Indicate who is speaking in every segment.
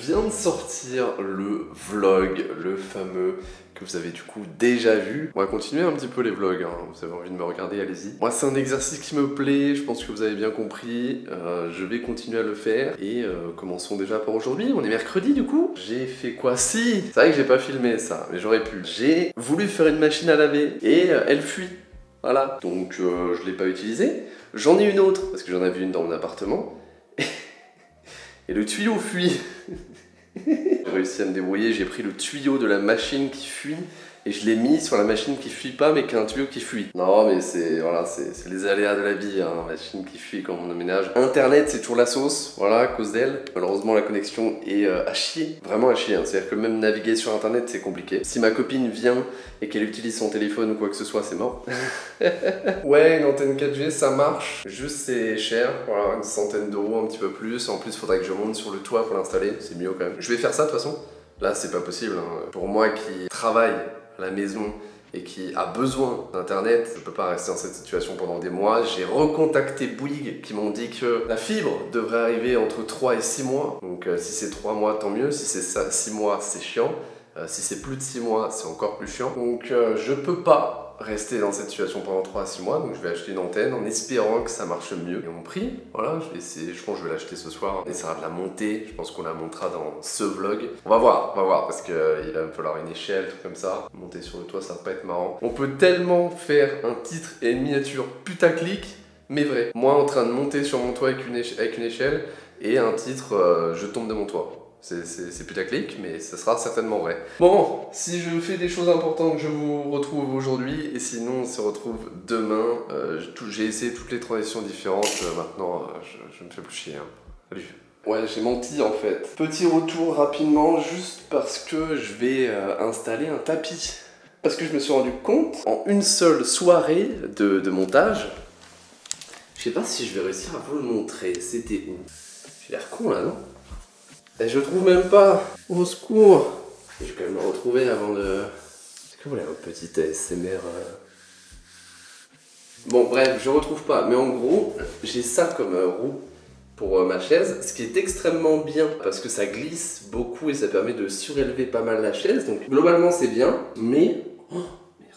Speaker 1: viens de sortir le vlog, le fameux que vous avez du coup déjà vu. On va continuer un petit peu les vlogs, hein. Vous avez envie de me regarder, allez-y. Moi c'est un exercice qui me plaît, je pense que vous avez bien compris. Je vais continuer à le faire et commençons déjà par aujourd'hui. On est mercredi du coup. J'ai fait quoi? Si, c'est vrai que j'ai pas filmé ça, mais j'aurais pu. J'ai voulu faire une machine à laver et elle fuit. Voilà, donc je l'ai pas utilisée. J'en ai une autre, parce que j'en avais une dans mon appartement. Et le tuyau fuit. J'ai réussi à me débrouiller, j'ai pris le tuyau de la machine qui fuit et je l'ai mis sur la machine qui fuit pas mais qui a un tuyau qui fuit. Non mais c'est voilà, c'est les aléas de la vie, hein. Machine qui fuit quand on emménage. Internet c'est toujours la sauce, voilà, à cause d'elle. Malheureusement la connexion est à chier, vraiment à chier, hein. C'est-à-dire que même naviguer sur internet c'est compliqué. Si ma copine vient et qu'elle utilise son téléphone ou quoi que ce soit, c'est mort. Ouais, une antenne 4G ça marche, juste c'est cher, voilà, une centaine d'euros, un petit peu plus. En plus faudrait que je monte sur le toit pour l'installer, c'est mieux quand même. Je vais faire ça de toute façon. Là c'est pas possible, hein. Pour moi qui travaille à la maison et qui a besoin d'internet, je peux pas rester dans cette situation pendant des mois. J'ai recontacté Bouygues qui m'ont dit que la fibre devrait arriver entre 3 et 6 mois. Donc si c'est 3 mois tant mieux, si c'est 6 mois c'est chiant. Si c'est plus de 6 mois, c'est encore plus chiant. Donc je peux pas rester dans cette situation pendant 3 à 6 mois, donc je vais acheter une antenne en espérant que ça marche mieux. Et mon prix, voilà, je vais essayer, je pense que je vais l'acheter ce soir. On essaiera de la monter, je pense qu'on la montera dans ce vlog. On va voir, parce qu'il va me falloir une échelle, tout comme ça. Monter sur le toit, ça va pas être marrant. On peut tellement faire un titre et une miniature putaclic, mais vrai. Moi en train de monter sur mon toit avec une échelle, et un titre je tombe de mon toit. C'est putaclic, mais ça sera certainement vrai. Bon, si je fais des choses importantes, je vous retrouve aujourd'hui, et sinon on se retrouve demain. J'ai essayé toutes les transitions différentes, maintenant je me fais plus chier. Hein. Salut. Ouais, j'ai menti en fait. Petit retour rapidement, juste parce que je vais installer un tapis. Parce que je me suis rendu compte, en une seule soirée de montage, je sais pas si je vais réussir à vous le montrer. C'était où? J'ai l'air con là, non? Et je trouve même pas. Au secours. Je vais quand même me retrouver avant de... Est-ce que vous voulez un petit ASMR Bon bref, je retrouve pas. Mais en gros, j'ai ça comme roue pour ma chaise. Ce qui est extrêmement bien parce que ça glisse beaucoup et ça permet de surélever pas mal la chaise. Donc globalement c'est bien. Mais... Oh merde.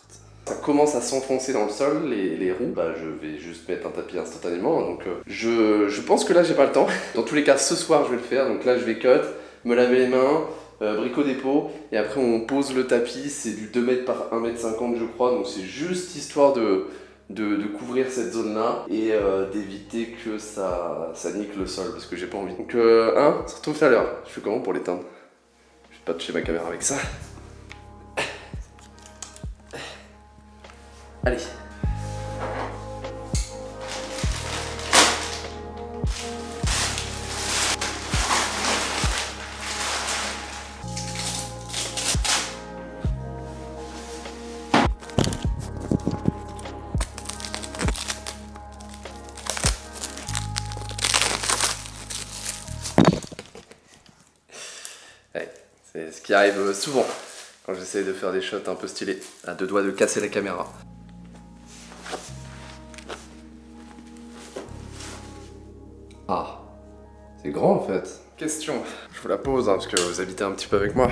Speaker 1: Ça commence à s'enfoncer dans le sol, les roues. Bah je vais juste mettre un tapis instantanément. Donc je pense que là j'ai pas le temps. Dans tous les cas ce soir je vais le faire. Donc là je vais cut, me laver les mains, brico dépôt. Et après on pose le tapis. C'est du 2 mètres par 1 mètre 50 je crois. Donc c'est juste histoire de couvrir cette zone là et d'éviter que ça nique le sol parce que j'ai pas envie. Donc on se retrouve tout à l'heure. Je fais comment pour l'éteindre? Je vais pas toucher ma caméra avec ça. Allez. Ouais, c'est ce qui arrive souvent quand j'essaie de faire des shots un peu stylés, à 2 doigts de casser la caméra. Ah, c'est grand en fait. Question, je vous la pose hein, parce que vous habitez un petit peu avec moi.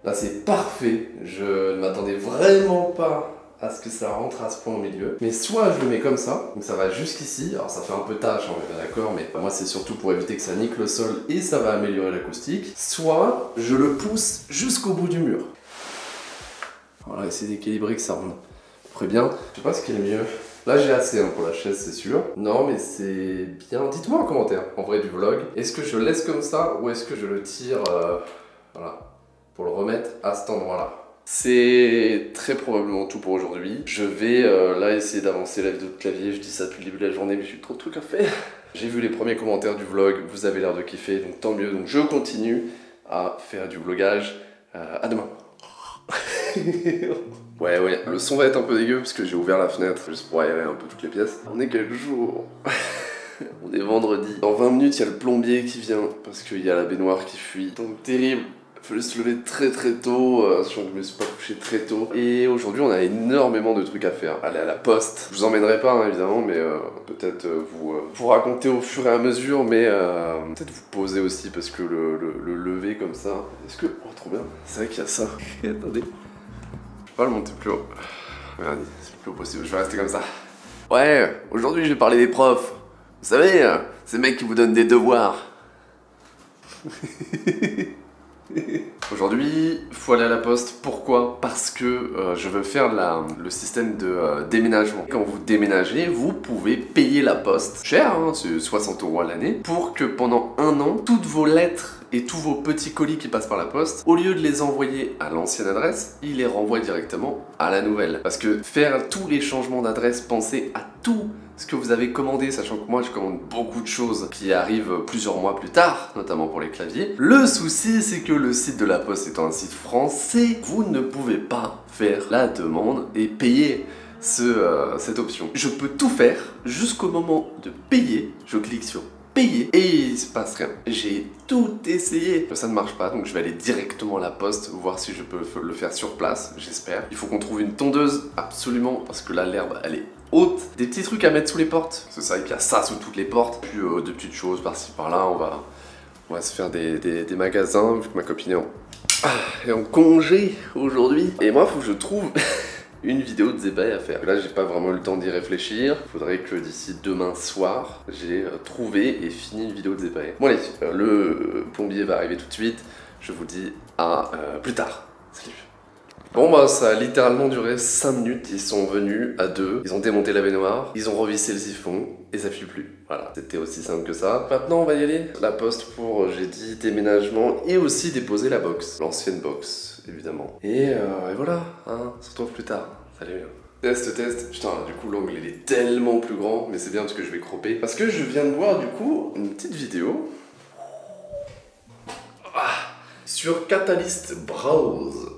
Speaker 1: Là c'est parfait, je ne m'attendais vraiment pas à ce que ça rentre à ce point au milieu. Mais soit je le mets comme ça, donc ça va jusqu'ici, alors ça fait un peu tâche, on est bien d'accord, mais moi c'est surtout pour éviter que ça nique le sol et ça va améliorer l'acoustique. Soit je le pousse jusqu'au bout du mur. On va essayer d'équilibrer que ça rentre à peu près bien. Je sais pas ce qui est le mieux. Là j'ai assez hein, pour la chaise c'est sûr. Non mais c'est bien. Dites-moi en commentaire, en vrai du vlog. Est-ce que je laisse comme ça ou est-ce que je le tire voilà, pour le remettre à cet endroit là. C'est très probablement tout pour aujourd'hui. Je vais là essayer d'avancer la vidéo de clavier. Je dis ça depuis le début de la journée mais j'ai trop de trucs à faire. J'ai vu les premiers commentaires du vlog, vous avez l'air de kiffer donc tant mieux. Donc je continue à faire du vlogage. À demain. Ouais, le son va être un peu dégueu parce que j'ai ouvert la fenêtre juste pour aérer un peu toutes les pièces. On est quel jour? On est vendredi. Dans 20 minutes, il y a le plombier qui vient parce qu'il y a la baignoire qui fuit. Donc terrible. Fallait se lever très tôt, sachant que je me suis pas couché très tôt. Et aujourd'hui on a énormément de trucs à faire. Aller à la poste. Je vous emmènerai pas hein, évidemment, mais peut-être vous raconter au fur et à mesure, mais peut-être vous poser aussi parce que le lever comme ça. Est-ce que... Oh trop bien. C'est vrai qu'il y a ça. Attendez. Je vais pas le monter plus haut. Regardez, c'est le plus haut possible. Je vais rester comme ça. Ouais, aujourd'hui je vais parler des profs. Vous savez, ces mecs qui vous donnent des devoirs. Aujourd'hui, faut aller à la poste. Pourquoi? Parce que je veux faire le système de déménagement. Quand vous déménagez, vous pouvez payer la poste. Cher, hein, c'est 60 € à l'année. Pour que pendant un an, toutes vos lettres et tous vos petits colis qui passent par la poste, au lieu de les envoyer à l'ancienne adresse, ils les renvoient directement à la nouvelle. Parce que faire tous les changements d'adresse, penser à tout ce que vous avez commandé, sachant que moi je commande beaucoup de choses qui arrivent plusieurs mois plus tard, notamment pour les claviers. Le souci, c'est que le site de la Poste étant un site français, vous ne pouvez pas faire la demande et payer cette option. Je peux tout faire jusqu'au moment de payer, je clique sur payer et il se passe rien. J'ai tout essayé, ça ne marche pas, donc je vais aller directement à la poste, voir si je peux le faire sur place, j'espère. Il faut qu'on trouve une tondeuse, absolument, parce que là l'herbe elle est haute. Des petits trucs à mettre sous les portes, c'est vrai qu'il y a ça sous toutes les portes, puis des petites choses par-ci par-là, on va se faire des magasins, vu que ma copine est en congé aujourd'hui. Et moi faut que je trouve une vidéo de Zepaï à faire. Là j'ai pas vraiment eu le temps d'y réfléchir. Il faudrait que d'ici demain soir j'ai trouvé et fini une vidéo de Zepaï. Bon allez, le plombier va arriver tout de suite. Je vous dis à plus tard. Salut. Bon bah ça a littéralement duré 5 minutes, ils sont venus à deux, ils ont démonté la baignoire, ils ont revissé le siphon et ça fuit plus. Voilà, c'était aussi simple que ça. Maintenant on va y aller. La poste pour, j'ai dit, déménagement et aussi déposer la box, l'ancienne box évidemment. Et voilà, hein, on se retrouve plus tard. Salut. Test. Putain, du coup l'angle il est tellement plus grand, mais c'est bien parce que je vais cropper. Parce que je viens de voir du coup une petite vidéo sur Catalyst Browse.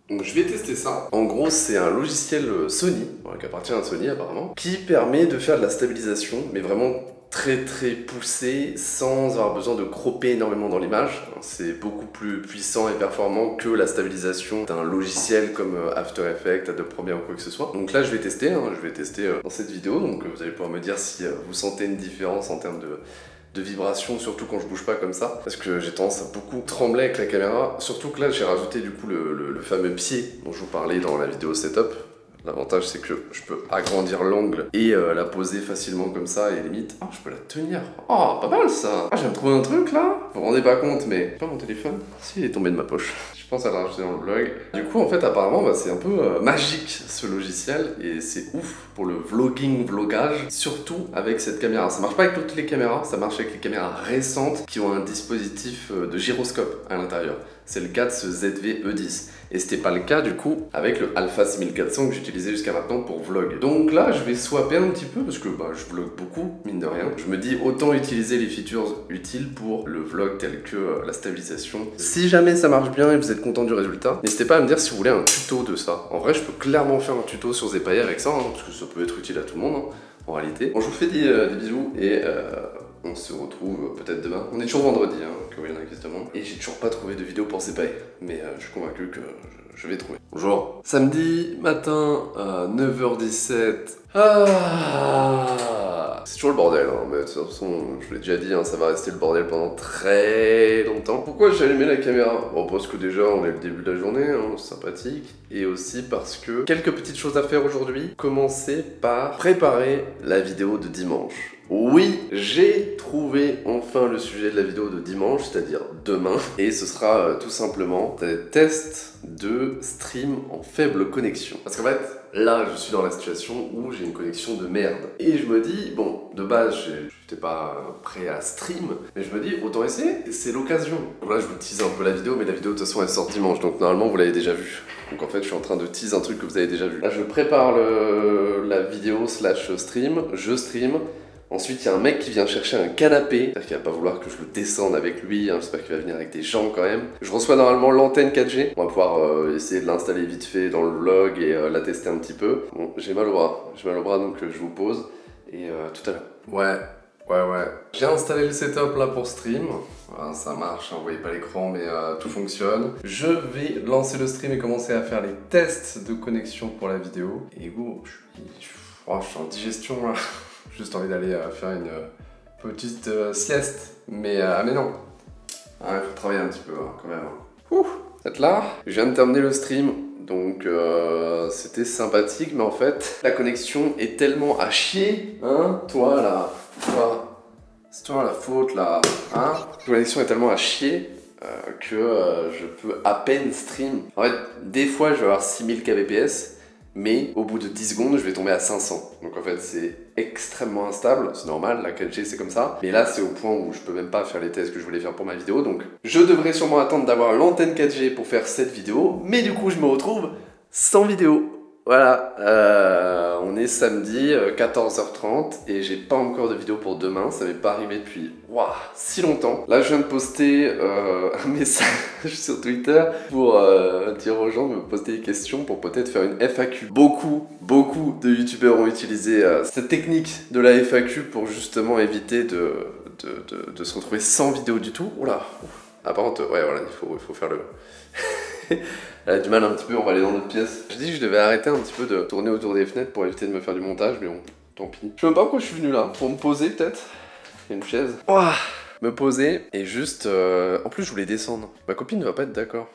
Speaker 1: Donc je vais tester ça. En gros c'est un logiciel Sony, qui appartient à Sony apparemment, qui permet de faire de la stabilisation, mais vraiment très poussé, sans avoir besoin de cropper énormément dans l'image. C'est beaucoup plus puissant et performant que la stabilisation d'un logiciel comme After Effects, Adobe Premiere ou quoi que ce soit. Donc là je vais tester, dans cette vidéo, donc vous allez pouvoir me dire si vous sentez une différence en termes de vibration, surtout quand je bouge pas comme ça, parce que j'ai tendance à beaucoup trembler avec la caméra, surtout que là j'ai rajouté du coup le fameux pied dont je vous parlais dans la vidéo setup. L'avantage c'est que je peux agrandir l'angle et la poser facilement comme ça et limite, je peux la tenir. Oh, pas mal ça. Ah, j'ai trouvé un truc là. Vous vous rendez pas compte, mais pas mon téléphone. Si, il est tombé de ma poche. Je pense à le rajouter dans le vlog. Du coup, en fait, apparemment, c'est un peu magique ce logiciel et c'est ouf pour le vlogage, surtout avec cette caméra. Ça marche pas avec toutes les caméras, ça marche avec les caméras récentes qui ont un dispositif de gyroscope à l'intérieur. C'est le cas de ce ZV-E10. Et c'était pas le cas du coup avec le Alpha 6400 que j'utilisais jusqu'à maintenant pour vlog. Donc là je vais swapper un petit peu parce que je vlog beaucoup, mine de rien. Je me dis autant utiliser les features utiles pour le vlog tel que la stabilisation. Si jamais ça marche bien et vous êtes content du résultat, n'hésitez pas à me dire si vous voulez un tuto de ça. En vrai je peux clairement faire un tuto sur Zepaï avec ça, parce que ça peut être utile à tout le monde en réalité. Bon, je vous fais des bisous et on se retrouve peut-être demain. On est toujours vendredi, que oui, il y en a qui se demandent. Et j'ai toujours pas trouvé de vidéo pour Zepaï, mais je suis convaincu que je vais trouver. Bonjour. Samedi matin à 9h17. C'est toujours le bordel, mais de toute façon, je vous l'ai déjà dit, ça va rester le bordel pendant très longtemps. Pourquoi j'ai allumé la caméra? Bon, parce que déjà, on est le début de la journée, sympathique. Et aussi parce que quelques petites choses à faire aujourd'hui. Commencer par préparer la vidéo de dimanche. Oui, j'ai trouvé enfin le sujet de la vidéo de dimanche, c'est-à-dire demain. Et ce sera tout simplement des tests de stream en faible connexion. Parce qu'en fait, là, je suis dans la situation où j'ai une connexion de merde. Et je me dis, bon, de base, j'étais pas prêt à stream, mais je me dis, autant essayer, c'est l'occasion. Donc là, je vous tease un peu la vidéo, mais la vidéo, de toute façon, elle sort dimanche, donc normalement, vous l'avez déjà vue. Donc en fait, je suis en train de tease un truc que vous avez déjà vu. Là, je prépare la vidéo / stream, je stream. Ensuite, il y a un mec qui vient chercher un canapé, c'est-à-dire qu'il va pas vouloir que je le descende avec lui, j'espère qu'il va venir avec des gens quand même. Je reçois normalement l'antenne 4G, on va pouvoir essayer de l'installer vite fait dans le vlog et la tester un petit peu. Bon, j'ai mal au bras donc je vous pose et tout à l'heure. Ouais, Ouais. J'ai installé le setup là pour stream. Voilà, ça marche, hein, vous voyez pas l'écran, mais tout fonctionne. Je vais lancer le stream et commencer à faire les tests de connexion pour la vidéo. Et je suis en digestion là. Juste envie d'aller faire une petite sieste. Mais non. Il faut travailler un petit peu hein, quand même. Ouh, vous êtes là? Je viens de terminer le stream. Donc c'était sympathique, mais en fait, la connexion est tellement à chier, hein, toi là, c'est toi la faute là, hein. La connexion est tellement à chier que je peux à peine stream. En fait, des fois je vais avoir 6000 kbps, mais au bout de 10 secondes, je vais tomber à 500. Donc en fait, c'est extrêmement instable, c'est normal, la 4G c'est comme ça. Mais là, c'est au point où je peux même pas faire les tests que je voulais faire pour ma vidéo. Donc je devrais sûrement attendre d'avoir l'antenne 4G pour faire cette vidéo. Mais du coup, je me retrouve sans vidéo. Voilà, on est samedi 14h30 et j'ai pas encore de vidéo pour demain, ça m'est pas arrivé depuis si longtemps. Là je viens de poster un message sur Twitter pour dire aux gens de me poster des questions pour peut-être faire une FAQ. Beaucoup de youtubeurs ont utilisé cette technique de la FAQ pour justement éviter de se retrouver sans vidéo du tout. Oula. Ah par contre, ouais voilà, il faut faire le... Elle a du mal un petit peu, on va aller dans l'autre pièce. J'ai dit que je devais arrêter un petit peu de tourner autour des fenêtres pour éviter de me faire du montage, mais bon, tant pis. Je sais même pas pourquoi je suis venu là, pour me poser peut-être. Il y a une chaise. Me poser et juste... En plus je voulais descendre. Ma copine ne va pas être d'accord.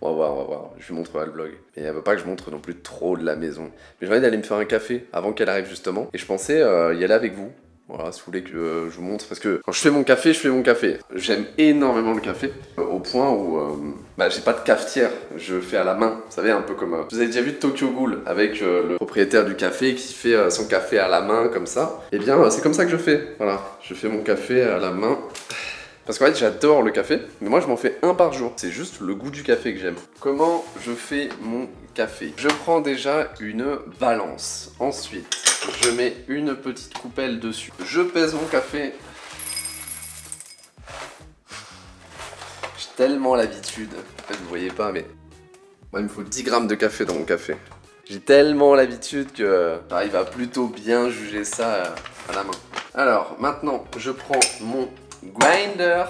Speaker 1: On va voir, je lui montrerai le vlog. Et elle veut pas que je montre non plus trop de la maison. Mais j'ai envie d'aller me faire un café avant qu'elle arrive justement. Et je pensais y aller avec vous. Voilà, si vous voulez que je vous montre, parce que quand je fais mon café. J'aime énormément le café, au point où j'ai pas de cafetière, je fais à la main. Vous savez, un peu comme... Vous avez déjà vu Tokyo Ghoul, avec le propriétaire du café qui fait son café à la main, comme ça. Eh bien, c'est comme ça que je fais. Voilà, je fais mon café à la main. Parce qu'en fait, j'adore le café, mais moi, je m'en fais un par jour. C'est juste le goût du café que j'aime. Comment je fais mon café? Je prends déjà une balance. Ensuite, je mets une petite coupelle dessus. Je pèse mon café. J'ai tellement l'habitude. En fait, vous voyez pas, mais... Moi, il me faut 10 grammes de café dans mon café. J'ai tellement l'habitude que j'arrive à plutôt bien juger ça à la main. Alors, maintenant, je prends mon grinder.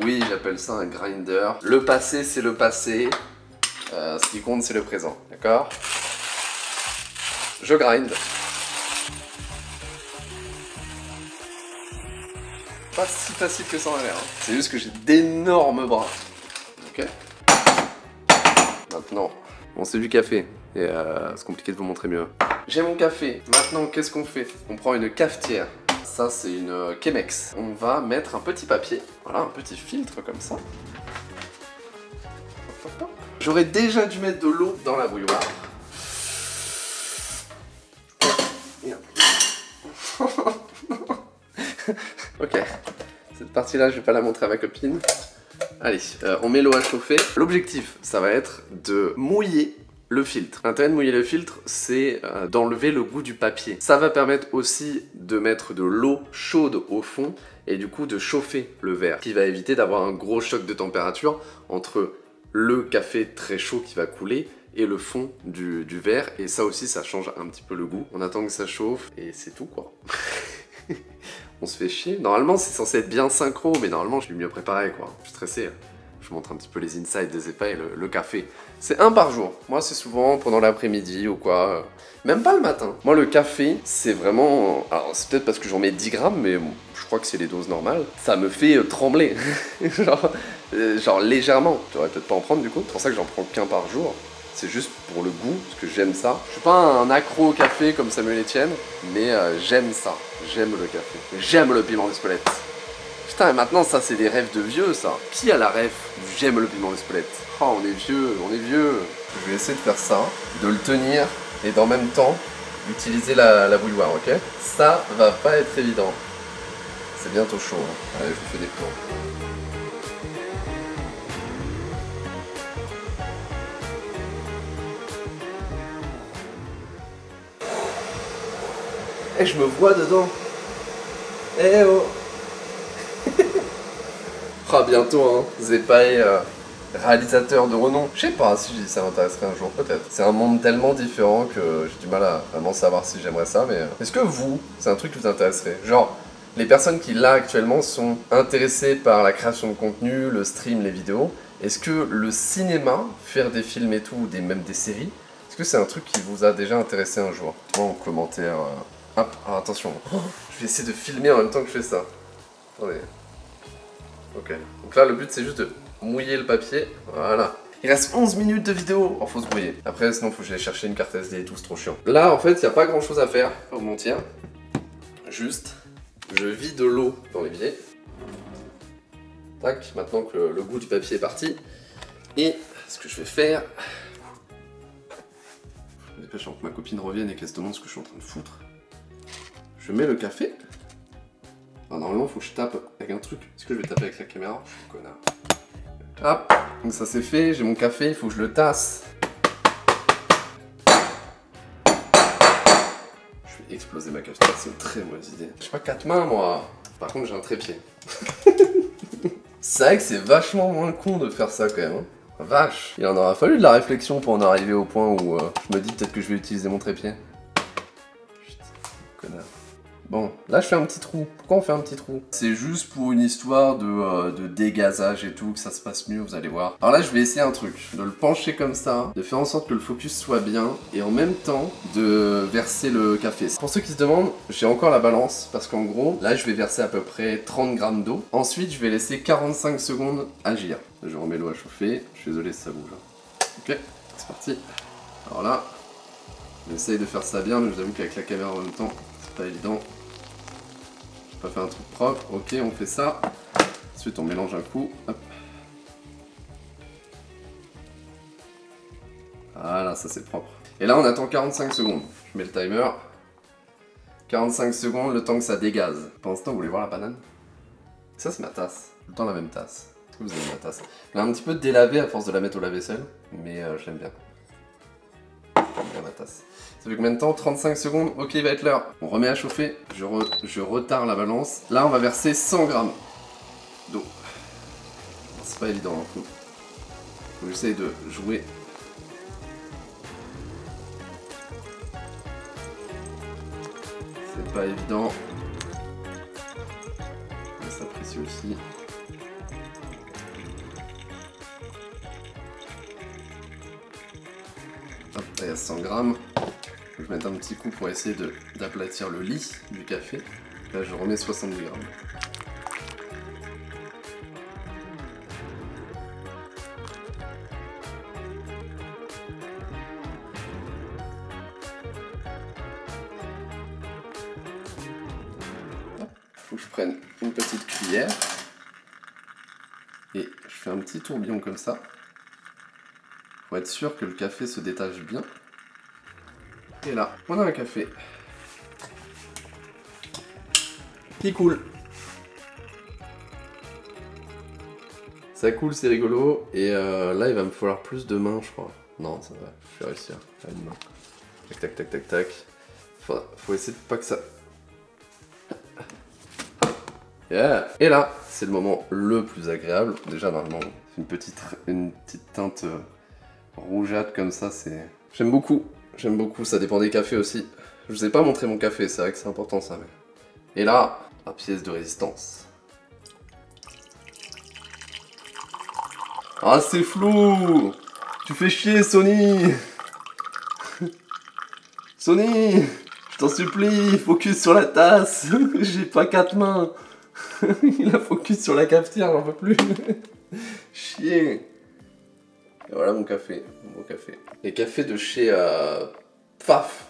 Speaker 1: Oui, j'appelle ça un grinder. Le passé, c'est le passé. Ce qui compte, c'est le présent. D'accord? Je grind. Pas si facile que ça en a l'air. C'est juste que j'ai d'énormes bras. Ok? Maintenant, bon, c'est du café. Et c'est compliqué de vous montrer mieux. J'ai mon café. Maintenant, qu'est-ce qu'on fait? On prend une cafetière. Ça, c'est une Chemex. On va mettre un petit papier. Voilà, un petit filtre comme ça. J'aurais déjà dû mettre de l'eau dans la bouilloire. Ok. Cette partie-là, je vais pas la montrer à ma copine. Allez, on met l'eau à chauffer. L'objectif, ça va être de mouiller le filtre. L'intérêt de mouiller le filtre, c'est d'enlever le goût du papier. Ça va permettre aussi de mettre de l'eau chaude au fond et du coup de chauffer le verre, qui va éviter d'avoir un gros choc de température entre le café très chaud qui va couler et le fond du verre. Et ça aussi, ça change un petit peu le goût. On attend que ça chauffe et c'est tout quoi. On se fait chier. Normalement, c'est censé être bien synchro, mais normalement, je suis mieux préparé quoi. Je suis stressé. Je vous montre un petit peu les insides des épais et le café. C'est un par jour. Moi, c'est souvent pendant l'après-midi ou quoi. Même pas le matin. Moi, le café, c'est vraiment... Alors, c'est peut-être parce que j'en mets 10 grammes, mais bon, je crois que c'est les doses normales. Ça me fait trembler. genre légèrement. Tu devrais peut-être pas en prendre du coup. C'est pour ça que j'en prends qu'un par jour. C'est juste pour le goût, parce que j'aime ça. Je suis pas un accro au café comme Samuel Etienne, mais j'aime ça. J'aime le café. J'aime le piment d'Espelette. Putain, maintenant, ça, c'est des rêves de vieux, ça. Qui a la rêve du j'aime le piment d'Espelette? Oh, on est vieux, on est vieux. Je vais essayer de faire ça, de le tenir, et d'en même temps, utiliser la bouilloire, ok? Ça va pas être évident. C'est bientôt chaud, hein. Allez, je vous fais des plans. Eh, je me vois dedans. Eh oh. Ah, bientôt, hein. Zepai, réalisateur de renom. Je sais pas si ça m'intéresserait un jour, peut-être. C'est un monde tellement différent que j'ai du mal à vraiment savoir si j'aimerais ça, mais... Est-ce que vous, c'est un truc qui vous intéresserait? Genre, Les personnes qui là actuellement sont intéressées par la création de contenu, le stream, les vidéos, est-ce que le cinéma, faire des films et tout, ou même des séries, est-ce que c'est un truc qui vous a déjà intéressé un jour? Moi en commentaire... Hop, alors attention, je vais essayer de filmer en même temps que je fais ça. Attendez. Ok, donc là le but c'est juste de mouiller le papier, voilà. Il reste 11 minutes de vidéo, oh faut se brouiller. Après sinon faut que j'aille chercher une carte SD et tout, c'est trop chiant. Là en fait il n'y a pas grand chose à faire, pas vous mentir. Juste, je vide l'eau dans l'évier. Tac, maintenant que le goût du papier est parti. Et ce que je vais faire... Je me dépêche avant que ma copine revienne et qu'elle se demande ce que je suis en train de foutre. Je mets le café. Alors, normalement, il faut que je tape avec un truc. Est-ce que je vais taper avec la caméra? Je suis un connard. Hop, donc ça c'est fait, j'ai mon café, il faut que je le tasse. Je vais exploser ma cafetière, c'est une très mauvaise idée. J'ai pas 4 mains moi. Par contre j'ai un trépied. C'est vrai que c'est vachement moins con de faire ça quand même. Hein. Vache. Il en aura fallu de la réflexion pour en arriver au point où je me dis peut-être que je vais utiliser mon trépied. Putain, connard. Bon, là je fais un petit trou. Pourquoi on fait un petit trou? C'est juste pour une histoire de dégazage et tout, que ça se passe mieux, vous allez voir. Alors là je vais essayer un truc, de le pencher comme ça, de faire en sorte que le focus soit bien, et en même temps de verser le café. Pour ceux qui se demandent, j'ai encore la balance, parce qu'en gros, là je vais verser à peu près 30 grammes d'eau. Ensuite je vais laisser 45 secondes agir. Je remets l'eau à chauffer, je suis désolé si ça bouge. Ok, c'est parti. Alors là, j'essaye de faire ça bien, mais je vous avoue qu'avec la caméra en même temps, c'est pas évident. On va faire un truc propre, ok on fait ça. Ensuite on mélange un coup. Hop. Voilà, ça c'est propre. Et là on attend 45 secondes. Je mets le timer. 45 secondes, le temps que ça dégaze. Pendant ce temps, vous voulez voir la banane? Ça c'est ma tasse. Tout le temps la même tasse. Est-ce que vous aimez ma tasse? Elle est un petit peu délavée à force de la mettre au lave-vaisselle. Mais j'aime bien. J'aime bien ma tasse. Ça fait combien de temps? 35 secondes, ok il va être l'heure. On remet à chauffer, je retarde la balance. Là on va verser 100 grammes d'eau. C'est pas évident, hein. Faut que j'essaye de jouer. C'est pas évident. On s'apprécie aussi. Hop, là il y a 100 grammes. Je vais mettre un petit coup pour essayer d'aplatir le lit du café. Là je remets 70 grammes. Faut que je prenne une petite cuillère. Et je fais un petit tourbillon comme ça. Pour être sûr que le café se détache bien. Et là, on a un café qui coule. Ça coule, c'est rigolo. Et là, il va me falloir plus de mains, je crois. Non, ça va, je vais réussir à une main. Tac, tac, tac, tac, tac. Faut essayer de pas que ça... Yeah. Et là, c'est le moment le plus agréable. Déjà, normalement, une petite teinte rougeâtre comme ça, c'est... J'aime beaucoup. J'aime beaucoup, ça dépend des cafés aussi. Je vous ai pas montré mon café, c'est vrai que c'est important ça. Mais... Et là, la pièce de résistance. Ah c'est flou! Tu fais chier Sony! Sony! Je t'en supplie, focus sur la tasse! J'ai pas 4 mains! Il a focus sur la cafetière, j'en peux plus! Chier! Et voilà mon café, mon café. Les cafés de chez Pfaff.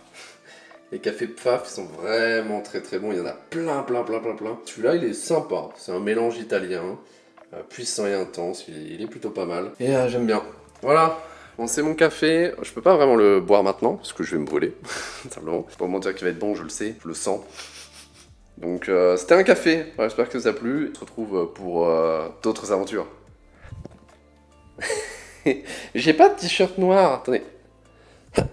Speaker 1: Les cafés Pfaff, ils sont vraiment très très bons. Il y en a plein. Celui-là, il est sympa. C'est un mélange italien, puissant et intense. Il est plutôt pas mal. Et j'aime bien. Voilà. Bon, c'est mon café. Je peux pas vraiment le boire maintenant parce que je vais me brûler. Simplement. Je peux pas vous mentir qu'il va être bon, je le sais, je le sens. Donc, c'était un café. Voilà, j'espère que ça a plu. On se retrouve pour d'autres aventures. J'ai pas de t-shirt noir, attendez. C'est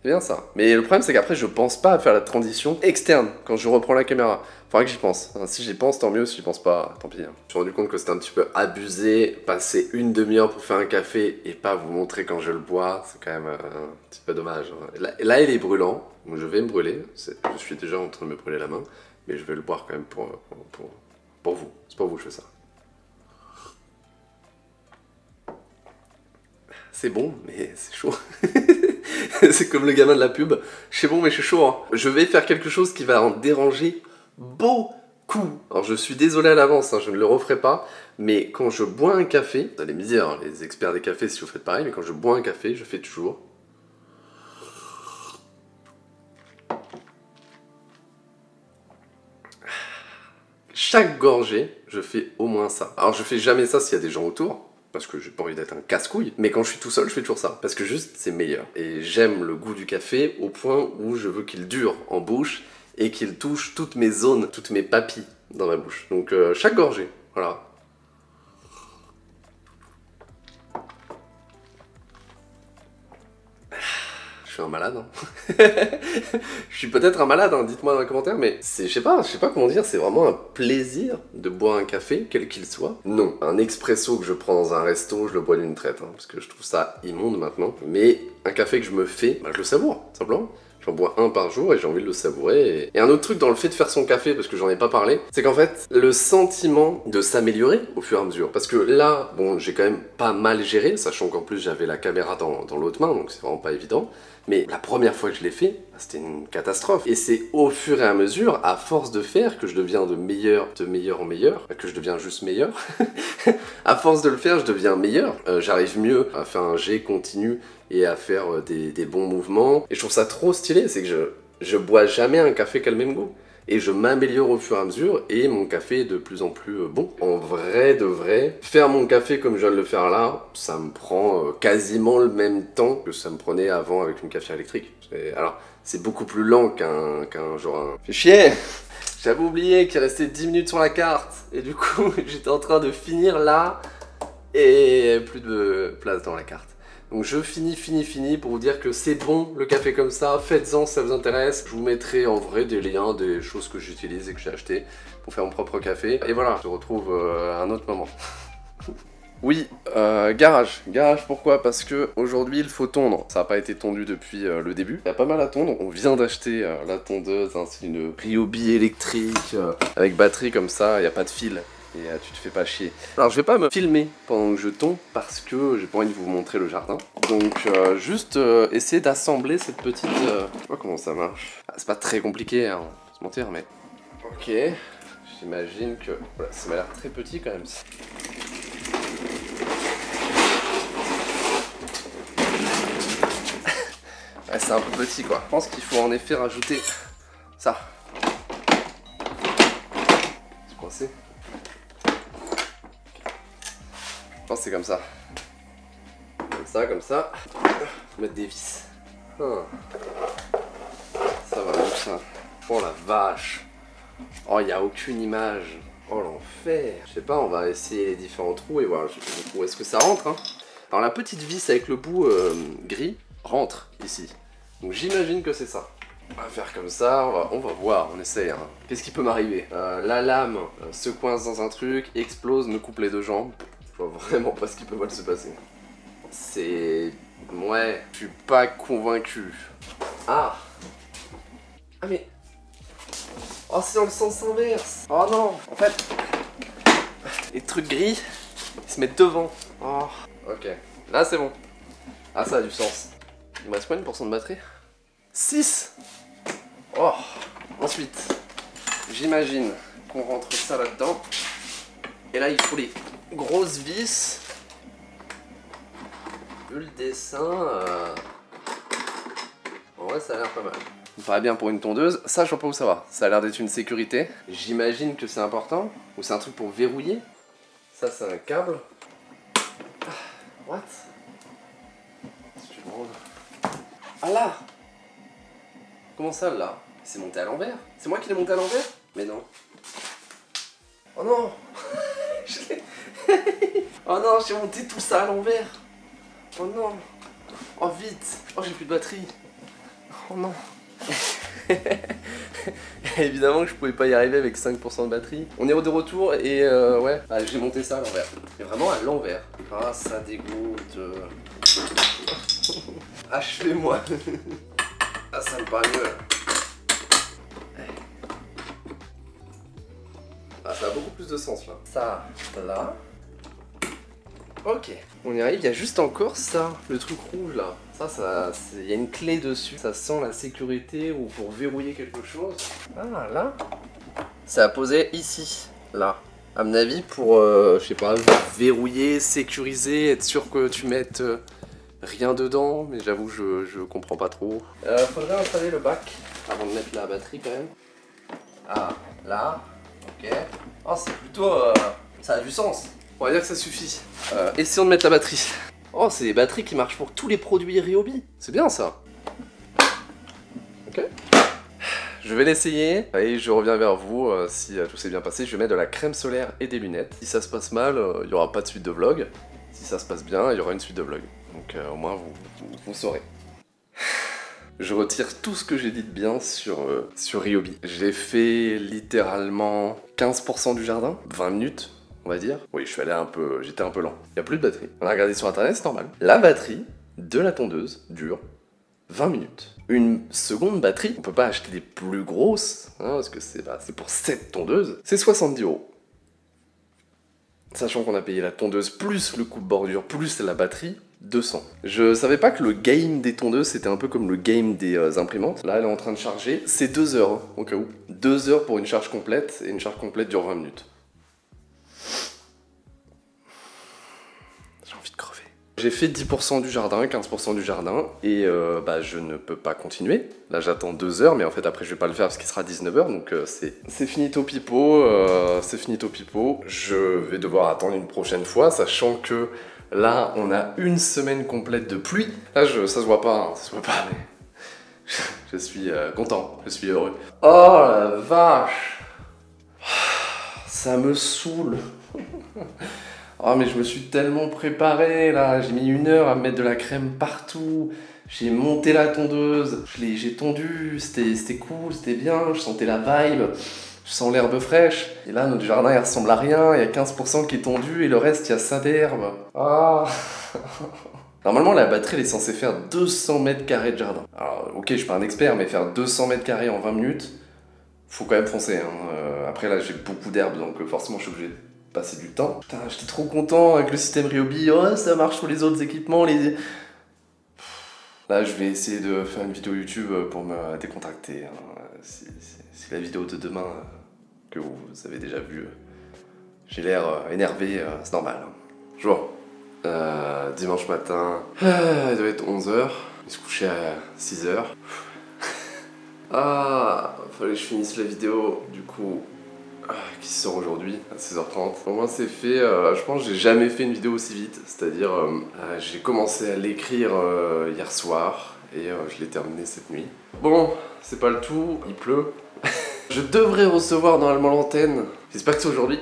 Speaker 1: bien ça. Mais le problème c'est qu'après je pense pas à faire la transition externe quand je reprends la caméra. Faudra que j'y pense. Si j'y pense tant mieux, si j'y pense pas, tant pis. Je me suis rendu compte que c'était un petit peu abusé, passer une demi-heure pour faire un café et pas vous montrer quand je le bois, c'est quand même un petit peu dommage. Là il est brûlant, donc je vais me brûler. Je suis déjà en train de me brûler la main. mais je vais le boire quand même pour vous. C'est pour vous que je fais ça. C'est bon, mais c'est chaud. C'est comme le gamin de la pub. Je sais bon, mais je suis chaud. Hein. Je vais faire quelque chose qui va en déranger beaucoup. Alors je suis désolé à l'avance, hein, je ne le referai pas. Mais quand je bois un café, vous allez me dire, hein, les experts des cafés, si vous faites pareil, mais quand je bois un café, je fais toujours... Chaque gorgée, je fais au moins ça. Alors je fais jamais ça s'il y a des gens autour, parce que j'ai pas envie d'être un casse-couille, mais quand je suis tout seul, je fais toujours ça, parce que juste, c'est meilleur. Et j'aime le goût du café au point où je veux qu'il dure en bouche et qu'il touche toutes mes zones, toutes mes papilles dans ma bouche. Donc chaque gorgée, voilà. Je suis un malade, hein. Je suis peut-être un malade, hein, dites-moi dans les commentaires, mais je sais pas comment dire, c'est vraiment un plaisir de boire un café, quel qu'il soit. Non, un expresso que je prends dans un resto, je le bois d'une traite, hein, parce que je trouve ça immonde maintenant. Mais un café que je me fais, bah, je le savoure, simplement. J'en bois un par jour et j'ai envie de le savourer. Et un autre truc dans le fait de faire son café, parce que j'en ai pas parlé, c'est qu'en fait, le sentiment de s'améliorer au fur et à mesure. Parce que là, bon, j'ai quand même pas mal géré, sachant qu'en plus j'avais la caméra dans l'autre main, donc c'est vraiment pas évident. Mais la première fois que je l'ai fait, c'était une catastrophe. Et c'est au fur et à mesure, à force de faire, que je deviens de meilleur en meilleur, que je deviens juste meilleur. À force de le faire, je deviens meilleur. J'arrive mieux à faire un jet continu et à faire des bons mouvements. Et je trouve ça trop stylé, c'est que je bois jamais un café qui a le même goût. Et je m'améliore au fur et à mesure, et mon café est de plus en plus bon. En vrai de vrai, faire mon café comme je viens de le faire là, ça me prend quasiment le même temps que ça me prenait avant avec une cafetière électrique. Alors, c'est beaucoup plus lent qu'un genre un... Fais chier. J'avais oublié qu'il restait 10 minutes sur la carte, et du coup, j'étais en train de finir là, et plus de place dans la carte. Donc je finis pour vous dire que c'est bon le café comme ça, faites-en si ça vous intéresse. Je vous mettrai en vrai des liens, des choses que j'utilise et que j'ai acheté pour faire mon propre café. Et voilà, je te retrouve à un autre moment. Oui, garage. Garage pourquoi? Parce que aujourd'hui il faut tondre. Ça n'a pas été tondu depuis le début. Il y a pas mal à tondre. On vient d'acheter la tondeuse, hein, c'est une Ryobi électrique avec batterie comme ça, il n'y a pas de fil. Et tu te fais pas chier. Alors je vais pas me filmer pendant que je tombe parce que j'ai pas envie de vous montrer le jardin. Donc juste essayer d'assembler cette petite... Je sais pas comment ça marche. Ah, c'est pas très compliqué, hein, on va se mentir, mais... Ok, j'imagine que... Voilà, ça m'a l'air très petit quand même. Ouais, c'est un peu petit quoi. Je pense qu'il faut en effet rajouter ça. C'est coincé. Je pense que c'est comme ça. Comme ça. Mettre des vis. Ça va donc ça. Oh la vache. Oh, il n'y a aucune image. Oh l'enfer. Je sais pas, on va essayer les différents trous et voir où est-ce que ça rentre. Hein. Alors la petite vis avec le bout gris rentre ici. Donc j'imagine que c'est ça. On va faire comme ça, on va voir, on essaye. Hein. Qu'est-ce qui peut m'arriver? La lame se coince dans un truc, explose, me coupe les deux jambes. Je vois vraiment pas ce qui peut mal se passer. C'est... Ouais, je suis pas convaincu. Ah! Ah mais... Oh, c'est dans le sens inverse! Oh non! En fait... Les trucs gris, ils se mettent devant. Oh. Ok. Là, c'est bon. Ah, ça a du sens. Il me reste combien de pourcents de batterie? 6! Oh! Ensuite, j'imagine qu'on rentre ça là-dedans. Et là, il faut les grosses vis. Le dessin... En vrai, ça a l'air pas mal. Ça me paraît bien pour une tondeuse. Ça, je vois pas où ça va. Ça a l'air d'être une sécurité. J'imagine que c'est important. Ou c'est un truc pour verrouiller. Ça, c'est un câble. What? Ah là! Comment ça, là? C'est monté à l'envers? C'est moi qui l'ai monté à l'envers? Mais non. Oh non! Oh non, j'ai monté tout ça à l'envers! Oh non! Oh vite! Oh, j'ai plus de batterie! Oh non! Évidemment que je pouvais pas y arriver avec 5% de batterie. On est de retour et ouais, ah, j'ai monté ça à l'envers. Mais vraiment à l'envers. Ah, ça dégoûte. Achevez-moi. Ah, ça me paraît mieux. Ah, ça a beaucoup plus de sens là. Ça, là. Ok, on y arrive, il y a juste encore ça, le truc rouge là. Il y a une clé dessus. Ça sent la sécurité ou pour verrouiller quelque chose. Ah, là. C'est à poser ici, là. À mon avis, pour, je sais pas, verrouiller, sécuriser, être sûr que tu mettes rien dedans. Mais j'avoue, je comprends pas trop. Faudrait installer le bac avant de mettre la batterie quand même. Ah, là. Ok. Oh, c'est plutôt... ça a du sens. On va dire que ça suffit. Essayons de mettre la batterie. Oh, c'est des batteries qui marchent pour tous les produits Ryobi. C'est bien ça. Ok. Je vais l'essayer et je reviens vers vous si tout s'est bien passé. Je vais mettre de la crème solaire et des lunettes. Si ça se passe mal, il n'y aura pas de suite de vlog. Si ça se passe bien, il y aura une suite de vlog. Donc au moins vous saurez. Je retire tout ce que j'ai dit de bien sur Ryobi. J'ai fait littéralement 15% du jardin, 20 minutes. On va dire. Oui, j'étais un peu lent. Il n'y a plus de batterie. On a regardé sur internet, c'est normal. La batterie de la tondeuse dure 20 minutes. Une seconde batterie, on peut pas acheter des plus grosses, hein, parce que c'est pour cette tondeuse, c'est 70 €. Sachant qu'on a payé la tondeuse plus le coupe-bordure plus la batterie, 200. Je savais pas que le game des tondeuses c'était un peu comme le game des imprimantes. Là elle est en train de charger, c'est 2 heures, hein, au cas où. 2 heures pour une charge complète, et une charge complète dure 20 minutes. J'ai envie de crever. J'ai fait 10% du jardin, 15% du jardin, et je ne peux pas continuer. Là j'attends 2 heures, mais en fait après je vais pas le faire parce qu'il sera 19 h, donc c'est finito pipo, c'est finito pipo. Je vais devoir attendre une prochaine fois, sachant que là on a une semaine complète de pluie. Là ça se voit pas, hein, ça se voit pas, mais je suis content, je suis heureux. Oh la vache, ça me saoule. Oh mais je me suis tellement préparé là, j'ai mis 1 heure à mettre de la crème partout, j'ai monté la tondeuse, j'ai tondu, c'était cool, c'était bien, je sentais la vibe, je sens l'herbe fraîche. Et là notre jardin il ressemble à rien, il y a 15% qui est tondu et le reste il y a ça d'herbe. Ah. Normalement la batterie elle est censée faire 200 mètres carrés de jardin. Alors ok je suis pas un expert mais faire 200 mètres carrés en 20 minutes, faut quand même foncer. Hein. Après là j'ai beaucoup d'herbe donc forcément je suis obligé de passer du temps. Putain, j'étais trop content avec le système Ryobi. Oh, ça marche sur les autres équipements. Là, je vais essayer de faire une vidéo YouTube pour me décontracter. Hein. Si la vidéo de demain que vous avez déjà vue, j'ai l'air énervé, c'est normal. Hein. Je vois. Dimanche matin, il doit être 11 h. Il se couchait à 6 h. Ah, fallait que je finisse la vidéo. Du coup, qui sort aujourd'hui à 16h30. Au moins c'est fait, je pense que j'ai jamais fait une vidéo aussi vite, c'est-à-dire j'ai commencé à l'écrire hier soir et je l'ai terminé cette nuit. Bon, c'est pas le tout, il pleut. Je devrais recevoir normalement l'antenne, j'espère que c'est aujourd'hui.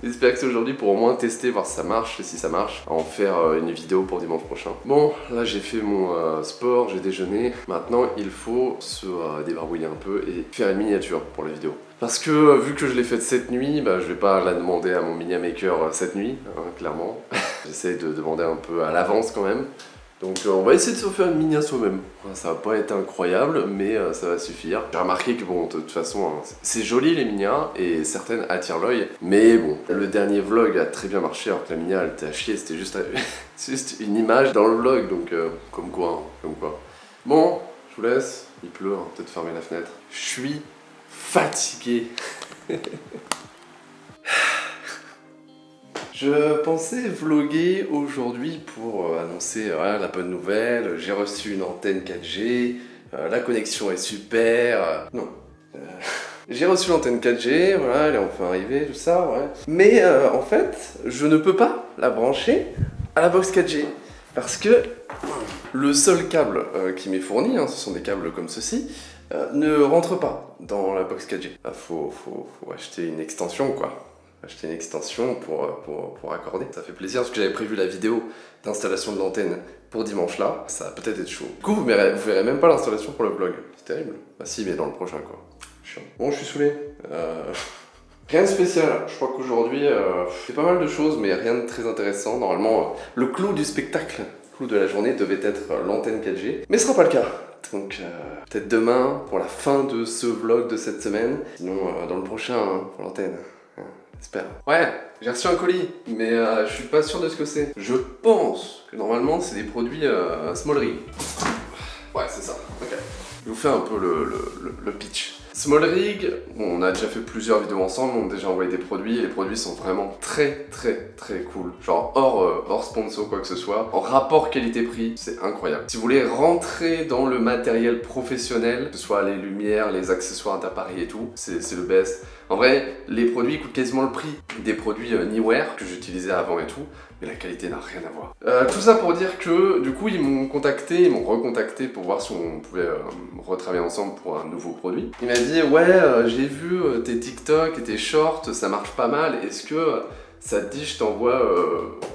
Speaker 1: J'espère que c'est aujourd'hui pour au moins tester, voir si ça marche, et si ça marche, en faire une vidéo pour dimanche prochain. Bon, là j'ai fait mon sport, j'ai déjeuné. Maintenant il faut se débarbouiller un peu et faire une miniature pour la vidéo. Parce que vu que je l'ai faite cette nuit, je vais pas la demander à mon mini maker cette nuit, hein, clairement. J'essaie de demander un peu à l'avance quand même. Donc on va essayer de se faire une mini à soi-même. Ça va pas être incroyable, mais ça va suffire. J'ai remarqué que bon, de toute façon, hein, c'est joli les minas, et certaines attirent l'œil. Mais bon, le dernier vlog a très bien marché, alors que la minia elle était à chier, c'était juste, juste une image dans le vlog, donc comme quoi, hein, comme quoi. Bon, je vous laisse, il pleut, hein, peut-être fermer la fenêtre. Je suis fatigué. Je pensais vlogger aujourd'hui pour annoncer la bonne nouvelle, j'ai reçu une antenne 4G, la connexion est super, non. J'ai reçu l'antenne 4G, voilà, elle est enfin arrivée, tout ça, ouais. Mais en fait, je ne peux pas la brancher à la box 4G, parce que le seul câble qui m'est fourni, hein, ce sont des câbles comme ceci, ne rentre pas dans la box 4G. Faut acheter une extension, quoi. Acheter une extension pour accorder. Ça fait plaisir parce que j'avais prévu la vidéo d'installation de l'antenne pour dimanche là. Ça va peut-être être chaud. Du coup, vous verrez même pas l'installation pour le vlog. C'est terrible. Bah si, mais dans le prochain quoi. Chiant. Bon, je suis saoulé. Rien de spécial. Je crois qu'aujourd'hui, c'est pas mal de choses, mais rien de très intéressant. Normalement, le clou du spectacle, le clou de la journée devait être l'antenne 4G. Mais ce sera pas le cas. Donc peut-être demain pour la fin de ce vlog de cette semaine. Sinon, dans le prochain, hein, pour l'antenne. j'espère. Ouais, j'ai reçu un colis, mais je suis pas sûr de ce que c'est. Je pense que normalement c'est des produits Small Rig. Ouais, c'est ça, ok. Je vous fais un peu le pitch. Small Rig, bon, on a déjà fait plusieurs vidéos ensemble, on a déjà envoyé des produits, et les produits sont vraiment très cool. Genre hors sponsor, quoi que ce soit. En rapport qualité-prix, c'est incroyable. Si vous voulez rentrer dans le matériel professionnel, que ce soit les lumières, les accessoires d'appareil et tout, c'est le best. En vrai, les produits coûtent quasiment le prix des produits Neewer que j'utilisais avant et tout, mais la qualité n'a rien à voir. Tout ça pour dire que, du coup, ils m'ont recontacté pour voir si on pouvait retravailler ensemble pour un nouveau produit. Il m'a dit, ouais, j'ai vu tes TikTok et tes shorts, ça marche pas mal, est-ce que ça te dit je t'envoie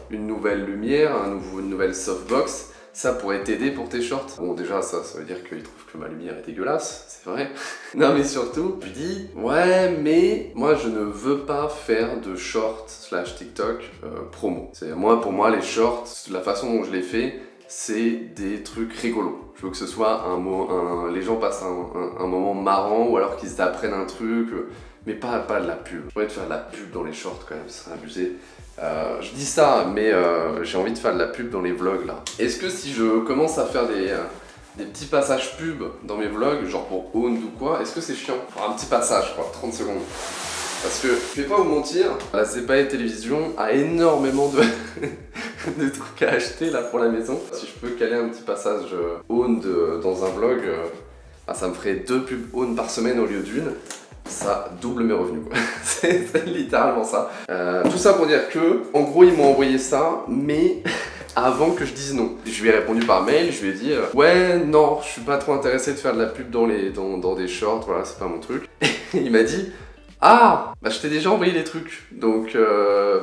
Speaker 1: une nouvelle lumière, une nouvelle softbox, ça pourrait t'aider pour tes shorts? Bon, déjà, ça veut dire qu'il trouve que ma lumière est dégueulasse, c'est vrai. Non, mais surtout, je lui dis, ouais, mais moi, je ne veux pas faire de shorts / TikTok promo. Pour moi, les shorts, la façon dont je les fais, c'est des trucs rigolos. Je veux que ce soit les gens passent un moment marrant, ou alors qu'ils apprennent un truc, mais pas de la pub. J'ai envie de faire de la pub dans les shorts quand même, ce serait abusé. Je dis ça, mais j'ai envie de faire de la pub dans les vlogs là. Est-ce que si je commence à faire des petits passages pub dans mes vlogs, genre pour Own ou quoi, est-ce que c'est chiant? Enfin, un petit passage quoi, 30 secondes. Parce que, je vais pas vous mentir, la CPA Télévision a énormément de, de trucs à acheter là pour la maison. Si je peux caler un petit passage Own dans un vlog, ça me ferait 2 pubs Own par semaine au lieu d'une. Ça double mes revenus quoi. C'est littéralement ça. Tout ça pour dire que, en gros, ils m'ont envoyé ça, mais avant que je dise non. Je lui ai répondu par mail, je lui ai dit ouais, non, je suis pas trop intéressé de faire de la pub dans des shorts, voilà, c'est pas mon truc. Et il m'a dit ah, bah je t'ai déjà envoyé des trucs, donc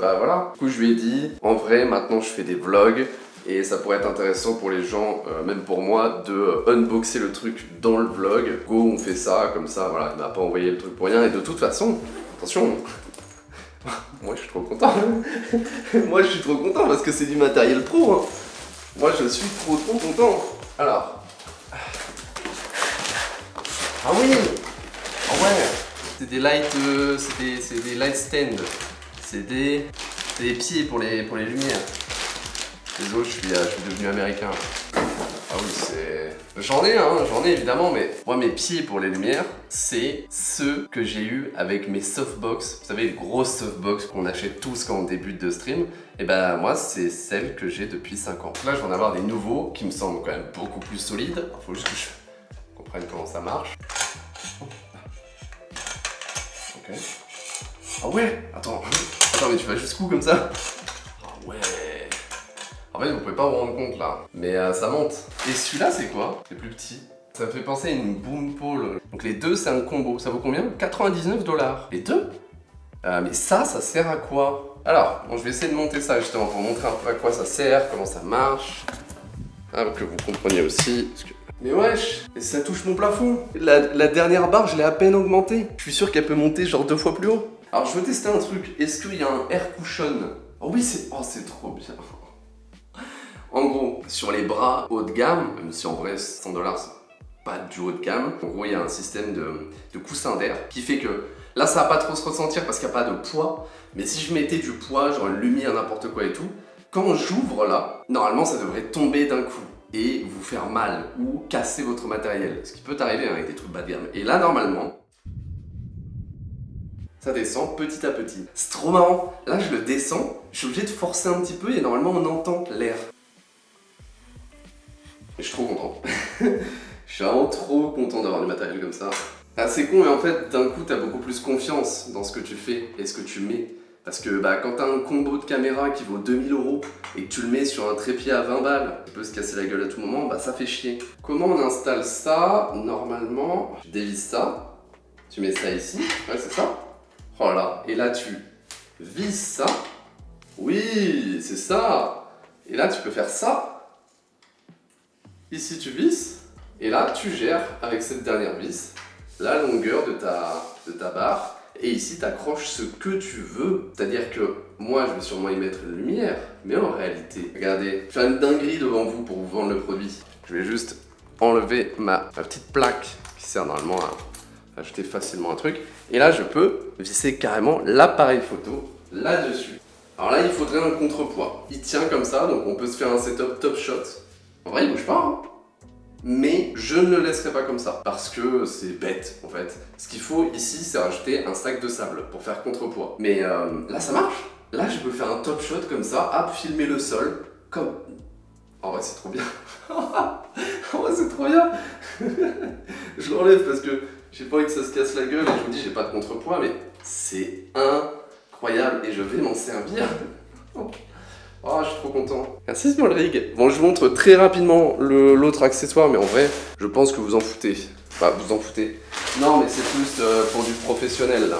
Speaker 1: bah voilà. Du coup, je lui ai dit en vrai, maintenant je fais des vlogs. Et ça pourrait être intéressant pour les gens, même pour moi, de unboxer le truc dans le vlog. Go, on fait ça, comme ça, voilà, il m'a pas envoyé le truc pour rien. Et de toute façon, attention, moi je suis trop content. Moi je suis trop content parce que c'est du matériel pro. Hein. Moi je suis trop content. Alors. Ah oui. Ah ouais. C'est des light, c'est des light stands. C'est des pieds pour les lumières. Désolé, je suis devenu américain. Ah oui, c'est... J'en ai évidemment, mais moi mes pieds pour les lumières, c'est ceux que j'ai eu avec mes softbox. Vous savez, les grosses softbox qu'on achète tous quand on débute de stream. Et ben moi, c'est celles que j'ai depuis 5 ans. Là, je vais en avoir des nouveaux qui me semblent quand même beaucoup plus solides. Il faut juste que je comprenne comment ça marche. Ok. Ah ouais, attends, mais tu vas jusqu'où comme ça? Ah ouais. En fait, vous pouvez pas vous rendre compte là, mais ça monte. Et celui-là, c'est quoi? C'est plus petit. Ça me fait penser à une boom pole. Donc les deux, c'est un combo. Ça vaut combien? 99 $. Les deux? Mais ça sert à quoi? Alors, bon, je vais essayer de monter ça justement pour montrer un peu à quoi ça sert, comment ça marche. Ah, pour que vous compreniez aussi. Mais wesh, et ça touche mon plafond. La dernière barre, je l'ai à peine augmentée. Je suis sûr qu'elle peut monter genre 2 fois plus haut. Alors, je veux tester un truc. Est-ce qu'il y a un air cushion? Oh oui, c'est trop bien. En gros, sur les bras haut de gamme, même si en vrai 100 $, c'est pas du haut de gamme, en gros il y a un système de coussin d'air qui fait que là ça va pas trop se ressentir parce qu'il n'y a pas de poids, mais si je mettais du poids, genre une lumière, n'importe quoi et tout, quand j'ouvre là, normalement ça devrait tomber d'un coup et vous faire mal ou casser votre matériel, ce qui peut arriver avec des trucs bas de gamme. Et là normalement, ça descend petit à petit. C'est trop marrant, là je le descends, je suis obligé de forcer un petit peu et normalement on entend l'air. Je suis trop content. Je suis vraiment trop content d'avoir du matériel comme ça. Ah, c'est con, mais en fait, d'un coup, t'as beaucoup plus confiance dans ce que tu fais et ce que tu mets. Parce que bah, quand t'as un combo de caméra qui vaut 2000 € et que tu le mets sur un trépied à 20 balles, qui peut se casser la gueule à tout moment, bah ça fait chier. Comment on installe ça? Normalement, tu dévisses ça, tu mets ça ici, ouais c'est ça. Voilà, et là tu visses ça. Oui, c'est ça. Et là tu peux faire ça. Ici tu visses, et là tu gères avec cette dernière vis la longueur de ta barre, et ici tu accroches ce que tu veux. C'est-à-dire que moi je vais sûrement y mettre une lumière, mais en réalité, regardez, je fais une dinguerie devant vous pour vous vendre le produit. Je vais juste enlever ma petite plaque qui sert normalement à ajouter facilement un truc. Et là, je peux visser carrément l'appareil photo là-dessus. Alors là, il faudrait un contrepoids. Il tient comme ça, donc on peut se faire un setup top shot. En vrai, il bouge pas, hein. Mais je ne le laisserai pas comme ça, parce que c'est bête en fait. Ce qu'il faut ici, c'est rajouter un sac de sable pour faire contrepoids. Mais là, ça marche. Là, je peux faire un top shot comme ça, hop, filmer le sol, comme... En vrai, c'est trop bien. En vrai, c'est trop bien. Je l'enlève parce que j'ai pas envie que ça se casse la gueule et je vous dis, j'ai pas de contrepoids, mais c'est incroyable et je vais m'en servir. Oh, je suis trop content. Merci Smallrig. Bon, je vous montre très rapidement l'autre accessoire, mais en vrai, je pense que vous en foutez. Enfin, vous en foutez. Non, mais c'est plus pour du professionnel, là.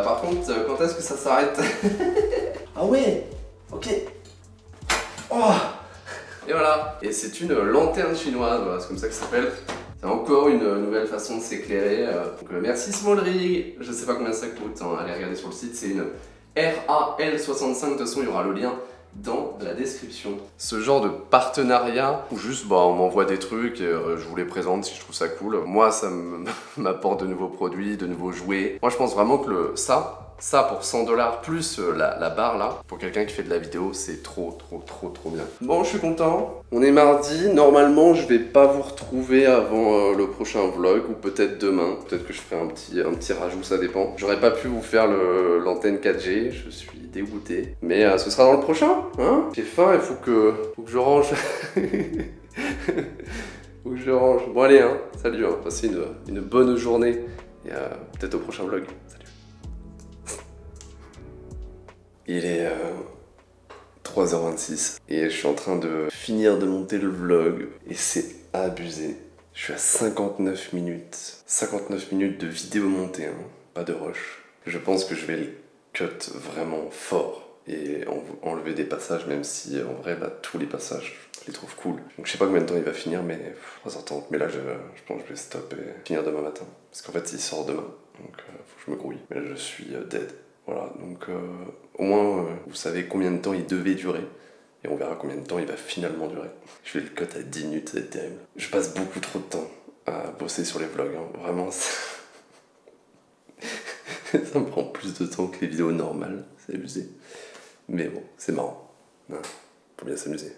Speaker 1: Par contre, quand est-ce que ça s'arrête? Ah ouais. Ok. Oh. Et voilà. Et c'est une lanterne chinoise, voilà, c'est comme ça que ça s'appelle. C'est encore une nouvelle façon de s'éclairer. Donc merci Smallrig. Je sais pas combien ça coûte, hein. Allez regarder sur le site, c'est une RAL65, de toute façon il y aura le lien dans la description. Ce genre de partenariat où juste on m'envoie des trucs et je vous les présente si je trouve ça cool. Moi ça m'apporte de nouveaux produits, de nouveaux jouets. Moi je pense vraiment que ça pour 100 $ plus la barre là, pour quelqu'un qui fait de la vidéo, c'est trop bien. Bon, je suis content. On est mardi. Normalement, je vais pas vous retrouver avant le prochain vlog, ou peut-être demain. Peut-être que je ferai un petit rajout, ça dépend. J'aurais pas pu vous faire l'antenne 4G, je suis dégoûté. Mais ce sera dans le prochain, hein. J'ai faim, il faut que je range. Faut que je range. Bon allez, hein. Salut, hein. Passez une bonne journée. Et peut-être au prochain vlog. Salut. Il est 3h26 et je suis en train de finir de monter le vlog et c'est abusé. Je suis à 59 minutes. 59 minutes de vidéo montée, hein, pas de rush. Je pense que je vais le cut vraiment fort et enlever des passages, même si en vrai là tous les passages je les trouve cool. Donc je sais pas combien de temps il va finir, mais 3h30. Mais là je pense que je vais stop et finir demain matin. Parce qu'en fait il sort demain, donc faut que je me grouille. Mais là je suis dead. Voilà, donc au moins vous savez combien de temps il devait durer et on verra combien de temps il va finalement durer. Je vais le cut à 10 minutes, ça va être terrible. Je passe beaucoup trop de temps à bosser sur les vlogs, hein. Vraiment ça... ça me prend plus de temps que les vidéos normales, c'est abusé. Mais bon, c'est marrant, hein. Faut bien s'amuser.